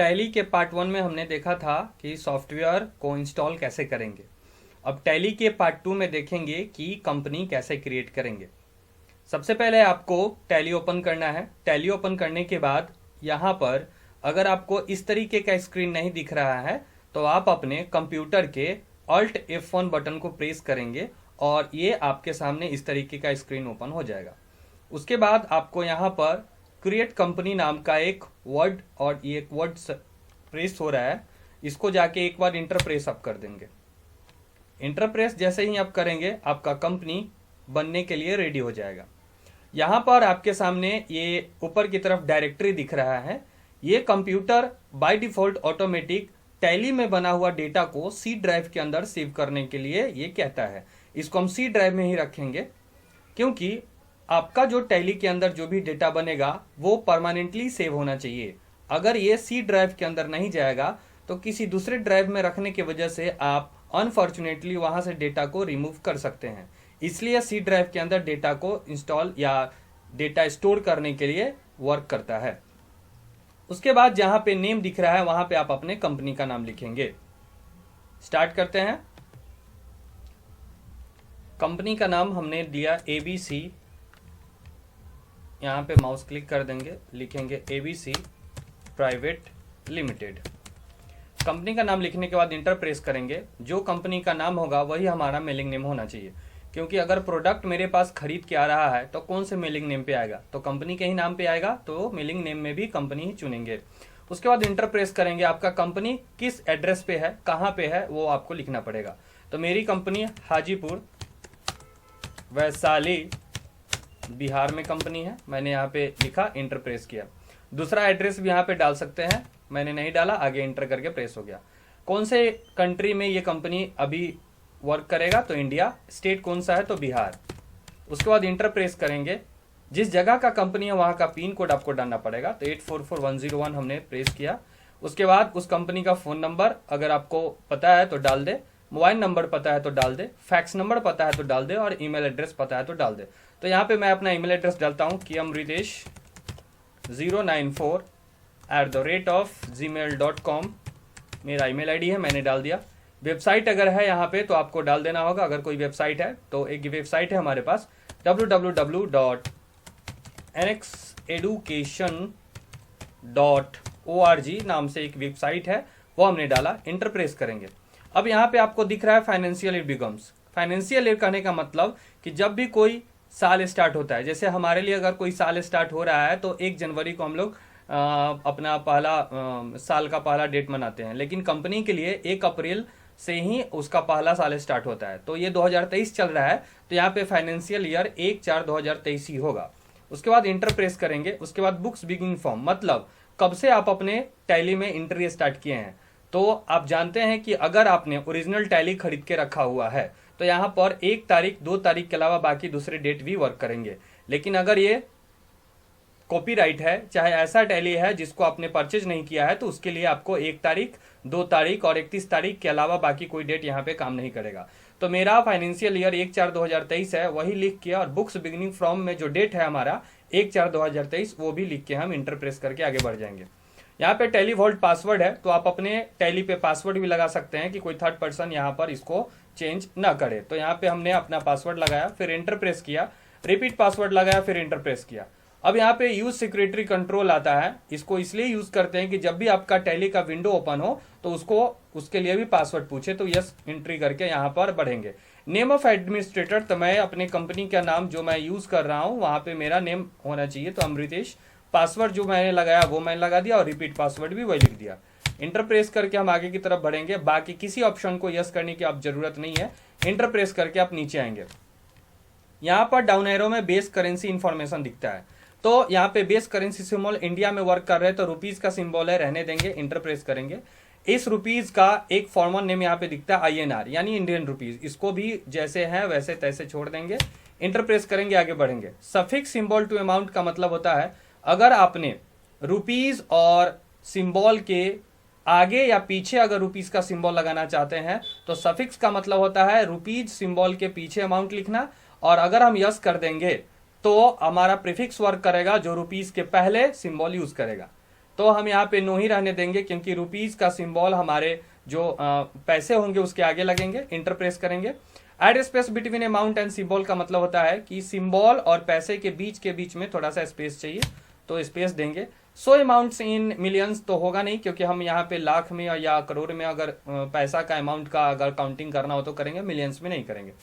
Tally के part 1 में हमने देखा था कि सॉफ्टवेयर को इंस्टॉल कैसे करेंगे। अब टैली के पार्ट 2 में देखेंगे कि कंपनी कैसे क्रिएट करेंगे। सबसे पहले आपको टैली ओपन करना है। टैली ओपन करने के बाद यहाँ पर अगर आपको इस तरीके का स्क्रीन नहीं दिख रहा है तो आप अपने कंप्यूटर के Alt F1 बटन को प्रेस करेंगे और ये आपके सामने इस तरीके का स्क्रीन ओपन हो जाएगा। उसके बाद आपको यहाँ पर क्रिएट कंपनी नाम का एक वर्ड और ये एक वर्ड प्रेस हो रहा है, इसको जाके एक बार इंटर प्रेस आप कर देंगे। इंटर प्रेस जैसे ही आप करेंगे आपका कंपनी बनने के लिए रेडी हो जाएगा। यहाँ पर आपके सामने ये ऊपर की तरफ डायरेक्टरी दिख रहा है। ये computer by default automatic tally में बना हुआ डेटा को सी ड्राइव के अंदर सेव करने के लिए ये कहता है। इसको हम सी ड्राइव में ही रखेंगे क्योंकि आपका जो टैली के अंदर जो भी डेटा बनेगा वो परमानेंटली सेव होना चाहिए। अगर ये सी ड्राइव के अंदर नहीं जाएगा तो किसी दूसरे ड्राइव में रखने की वजह से आप अनफॉर्चुनेटली वहां से डेटा को रिमूव कर सकते हैं। इसलिए सी ड्राइव के अंदर डेटा को इंस्टॉल या डेटा स्टोर करने के लिए वर्क करता है। उसके बाद जहां पे नेम दिख रहा है वहां पे आप अपने कंपनी का नाम लिखेंगे। स्टार्ट करते हैं। कंपनी का नाम हमने दिया ABC। यहाँ पे माउस क्लिक कर देंगे, लिखेंगे ABC प्राइवेट लिमिटेड। कंपनी का नाम लिखने के बाद इंटर प्रेस करेंगे। जो कंपनी का नाम होगा वही हमारा मेलिंग नेम होना चाहिए, क्योंकि अगर प्रोडक्ट मेरे पास खरीद के आ रहा है तो कौन से मेलिंग नेम पे आएगा, तो कंपनी के ही नाम पे आएगा, तो मेलिंग नेम में भी कंपनी ही चुनेंगे। उसके बाद इंटर प्रेस करेंगे। आपका कंपनी किस एड्रेस पे है, कहाँ पे है, वो आपको लिखना पड़ेगा। तो मेरी कंपनी हाजीपुर वैशाली बिहार में कंपनी है, मैंने यहाँ पे लिखा, इंटर प्रेस किया। दूसरा एड्रेस भी यहाँ पे डाल सकते हैं, मैंने नहीं डाला, आगे इंटर करके प्रेस हो गया। कौन से कंट्री में ये कंपनी अभी वर्क करेगा, तो इंडिया। स्टेट कौन सा है, तो बिहार। उसके बाद इंटर प्रेस करेंगे। जिस जगह का कंपनी है वहां का पिन कोड आपको डालना पड़ेगा, तो 844101 हमने प्रेस किया। उसके बाद उस कंपनी का फोन नंबर अगर आपको पता है तो डाल दे, मोबाइल नंबर पता है तो डाल दे, फैक्स नंबर पता है तो डाल दे, और ईमेल एड्रेस पता है तो डाल दे। तो यहाँ पे मैं अपना ईमेल एड्रेस डालता हूँ kiamritesh094@gmail.com मेरा ईमेल आईडी है, मैंने डाल दिया। वेबसाइट अगर है यहाँ पे तो आपको डाल देना होगा, अगर कोई वेबसाइट है तो। एक वेबसाइट है हमारे पास www.nxeducation.org नाम से एक वेबसाइट है, वो हमने डाला। इंटर प्रेस करेंगे। अब यहाँ पे आपको दिख रहा है financial year becomes. Financial year कहने का मतलब कि जब भी कोई साल स्टार्ट होता है, जैसे हमारे लिए अगर कोई साल स्टार्ट हो रहा है तो 1 जनवरी को हम लोग अपना पहला साल का पहला डेट मनाते हैं, लेकिन कंपनी के लिए 1 अप्रैल से ही उसका पहला साल स्टार्ट होता है। तो ये 2023 चल रहा है, तो यहाँ पे फाइनेंशियल ईयर 1/4/2023 ही होगा। उसके बाद इंटर प्रेस करेंगे। उसके बाद बुक्स बिगिनिंग फ्रॉम, मतलब कब से आप अपने टैली में एंट्री स्टार्ट किए हैं। तो आप जानते हैं कि अगर आपने ओरिजिनल टैली खरीद के रखा हुआ है तो यहाँ पर 1 तारीख 2 तारीख के अलावा बाकी दूसरे डेट भी वर्क करेंगे। लेकिन अगर ये कॉपीराइट है, चाहे ऐसा टैली है जिसको आपने परचेज नहीं किया है, तो उसके लिए आपको 1 तारीख 2 तारीख और 31 तारीख के अलावा बाकी कोई डेट यहाँ पे काम नहीं करेगा। तो मेरा फाइनेंशियल ईयर 1/4/2023 है, वही लिख के, और बुक्स बिगिनिंग फ्रॉम में जो डेट है हमारा 1/4/2023 वो भी लिख के हम इंटर प्रेस करके आगे बढ़ जाएंगे। यहाँ पे टैली वॉल्ट पासवर्ड है, तो आप अपने टैली पे पासवर्ड भी लगा सकते हैं कि कोई थर्ड पर्सन यहाँ पर इसको चेंज ना करे। तो यहाँ पे हमने अपना पासवर्ड लगाया, फिर इंटर प्रेस किया, रिपीट पासवर्ड लगाया, फिर इंटर प्रेस किया। अब यहाँ पे यूज सिक्योरिटी कंट्रोल आता है। इसको इसलिए यूज करते हैं कि जब भी आपका टैली का विंडो ओपन हो तो उसके लिए भी पासवर्ड पूछे, तो यस एंट्री करके यहाँ पर बढ़ेंगे। नेम ऑफ एडमिनिस्ट्रेटर, तो मैं अपने कंपनी का नाम जो मैं यूज कर रहा हूँ वहां पे मेरा नेम होना चाहिए, तो अमृतेश। पासवर्ड जो मैंने लगाया वो मैंने लगा दिया, और रिपीट पासवर्ड भी वही लिख दिया। इंटर प्रेस करके हम आगे की तरफ बढ़ेंगे। बाकी किसी ऑप्शन को यस करने की आप जरूरत नहीं है। इंटर प्रेस करके आप नीचे आएंगे। यहाँ पर डाउन एरो में बेस करेंसी इंफॉर्मेशन दिखता है, तो यहाँ पे बेस करेंसी सिंबल इंडिया में वर्क कर रहे हैं, तो रुपीज का सिंबल है, रहने देंगे। इंटर प्रेस करेंगे। इस रुपीज का एक फॉर्मल नेम यहाँ पे दिखता है INR यानी इंडियन रुपीज, इसको भी जैसे है वैसे तैसे छोड़ देंगे। इंटर प्रेस करेंगे, आगे बढ़ेंगे। सफिक्स सिंबल टू अमाउंट का मतलब होता है अगर आपने रुपीज और सिंबल के आगे या पीछे अगर रुपीज का सिंबल लगाना चाहते हैं तो सफिक्स का मतलब होता है रुपीज सिंबल के पीछे अमाउंट लिखना, और अगर हम यस कर देंगे तो हमारा प्रीफिक्स वर्क करेगा जो रुपीज के पहले सिंबल यूज करेगा। तो हम यहाँ पे नो ही रहने देंगे, क्योंकि रुपीज का सिंबल हमारे जो पैसे होंगे उसके आगे लगेंगे। इंटर प्रेस करेंगे। Add space between amount and symbol का मतलब होता है कि सिंबल और पैसे के बीच में थोड़ा सा स्पेस चाहिए, तो स्पेस देंगे। सो अमाउंट्स इन मिलियंस तो होगा नहीं, क्योंकि हम यहाँ पे लाख में या करोड़ में अगर पैसा का अमाउंट का अगर काउंटिंग करना हो तो करेंगे, मिलियंस में नहीं करेंगे।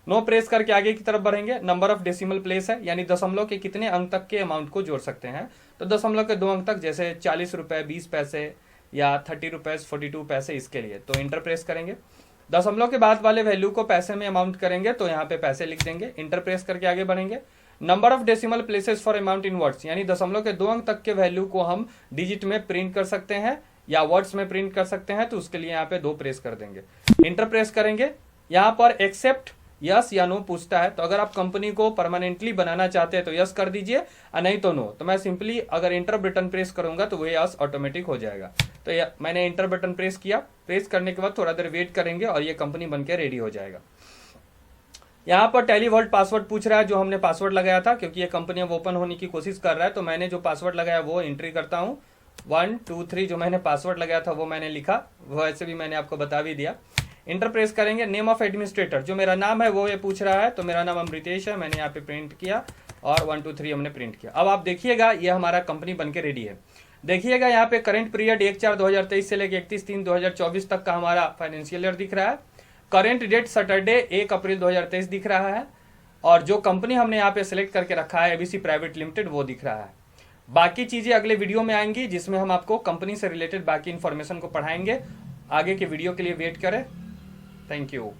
नो प्रेस करके आगे की तरफ बढ़ेंगे। नंबर ऑफ डेसिमल प्लेस है, यानी दशमलव के कितने अंक तक के अमाउंट को जोड़ सकते हैं, तो दशमलव के 2 अंक तक, जैसे 40 रुपए 20 पैसे या 30 रुपीज 42 पैसे, इसके लिए तो इंटर प्रेस करेंगे। दशमलव के बाद वाले वैल्यू को पैसे में अमाउंट करेंगे, तो यहाँ पे पैसे लिख देंगे। इंटर प्रेस करके आगे बढ़ेंगे। Number of decimal places for amount in words, यानी दशमलव के 2 अंक तक के वैल्यू को हम डिजिट में प्रिंट कर सकते हैं या वर्ड्स में प्रिंट कर सकते हैं, तो उसके लिए यहाँ पे 2 प्रेस कर देंगे। इंटर प्रेस करेंगे। यहाँ पर एक्सेप्ट यस या नो पूछता है, तो अगर आप कंपनी को परमानेंटली बनाना चाहते हैं तो यस कर दीजिए, और नहीं तो नो। तो मैं सिंपली अगर इंटर बटन प्रेस करूंगा तो वो यस ऑटोमेटिक हो जाएगा। तो मैंने इंटर बटन प्रेस किया। प्रेस करने के बाद थोड़ा देर वेट करेंगे और ये कंपनी बनके रेडी हो जाएगा। यहाँ पर टेलीवॉल्ट पासवर्ड पूछ रहा है, जो हमने पासवर्ड लगाया था, क्योंकि ये कंपनी अब ओपन होने की कोशिश कर रहा है, तो मैंने जो पासवर्ड लगाया वो एंट्री करता हूँ। 1 2 3 जो मैंने पासवर्ड लगाया था वो मैंने लिखा, वैसे भी मैंने आपको बता भी दिया। इंटर प्रेस करेंगे। नेम ऑफ एडमिनिस्ट्रेटर, जो मेरा नाम है वो ये पूछ रहा है, तो मेरा नाम अमृतेश है, मैंने यहाँ पे प्रिंट किया और 1 2 3 हमने प्रिंट किया। अब आप देखिएगा ये हमारा कंपनी बनके रेडी है। देखिएगा यहाँ पे करंट पीरियड 1/4/2023 से लेकर 31/3/2024 तक का हमारा फाइनेंशियल ईयर दिख रहा है। करंट डेट सैटरडे 1 अप्रैल 2023 दिख रहा है, और जो कंपनी हमने यहाँ पे सिलेक्ट करके रखा है एबीसी प्राइवेट लिमिटेड वो दिख रहा है। बाकी चीजें अगले वीडियो में आएंगी, जिसमें हम आपको कंपनी से रिलेटेड बाकी इंफॉर्मेशन को पढ़ाएंगे। आगे के वीडियो के लिए वेट करें। Thank you.